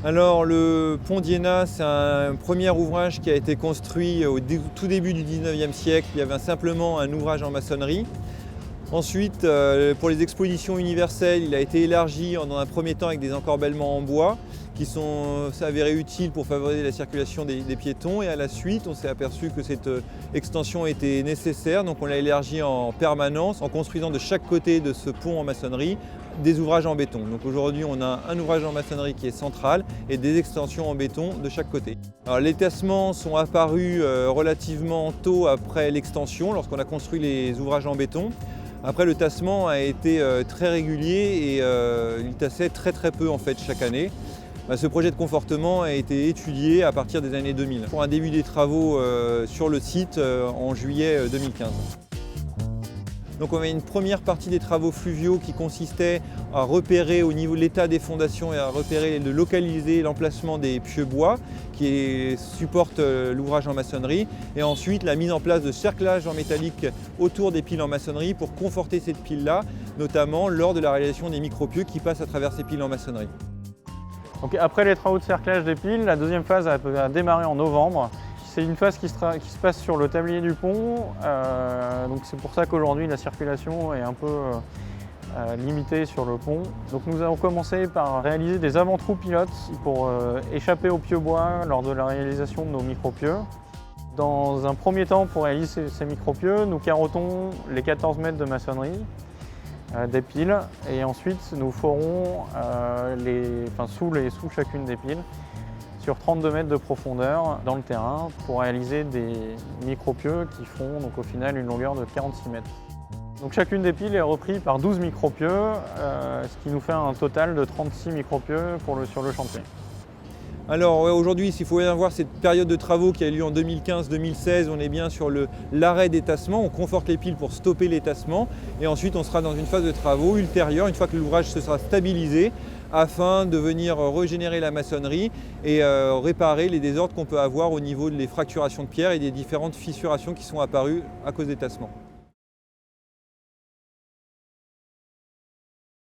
Alors le pont d'Iéna, c'est un premier ouvrage qui a été construit au tout début du 19e siècle. Il y avait simplement un ouvrage en maçonnerie. Ensuite, pour les expositions universelles, il a été élargi dans un premier temps avec des encorbellements en bois qui sont avérés utiles pour favoriser la circulation des piétons. Et à la suite, on s'est aperçu que cette extension était nécessaire, donc on l'a élargi en permanence en construisant de chaque côté de ce pont en maçonnerie des ouvrages en béton. Donc aujourd'hui, on a un ouvrage en maçonnerie qui est central et des extensions en béton de chaque côté. Alors, les tassements sont apparus relativement tôt après l'extension, lorsqu'on a construit les ouvrages en béton. Après, le tassement a été très régulier et il tassait très peu en fait chaque année. Ce projet de confortement a été étudié à partir des années 2000 pour un début des travaux sur le site en juillet 2015. Donc on avait une première partie des travaux fluviaux qui consistait à repérer au niveau de l'état des fondations et à repérer, de localiser l'emplacement des pieux bois qui supportent l'ouvrage en maçonnerie, et ensuite la mise en place de cerclages en métallique autour des piles en maçonnerie pour conforter cette pile-là, notamment lors de la réalisation des micro-pieux qui passent à travers ces piles en maçonnerie. Donc après les travaux de cerclage des piles, la deuxième phase a démarré en novembre. C'est une phase qui se passe sur le tablier du pont, donc c'est pour ça qu'aujourd'hui la circulation est un peu limitée sur le pont. Donc nous avons commencé par réaliser des avant-trous pilotes pour échapper aux pieux bois lors de la réalisation de nos micro-pieux. Dans un premier temps, pour réaliser ces micro-pieux, nous carottons les 14 mètres de maçonnerie des piles, et ensuite nous ferons sous chacune des piles sur 32 mètres de profondeur dans le terrain pour réaliser des micro-pieux qui font donc au final une longueur de 46 mètres. Donc chacune des piles est reprise par 12 micro-pieux, ce qui nous fait un total de 36 micro-pieux sur le chantier. Alors aujourd'hui, s'il faut bien voir cette période de travaux qui a eu lieu en 2015-2016, on est bien sur l'arrêt des tassements, on conforte les piles pour stopper les tassements, et ensuite on sera dans une phase de travaux ultérieure, une fois que l'ouvrage se sera stabilisé, afin de venir régénérer la maçonnerie et réparer les désordres qu'on peut avoir au niveau des fracturations de pierre et des différentes fissurations qui sont apparues à cause des tassements.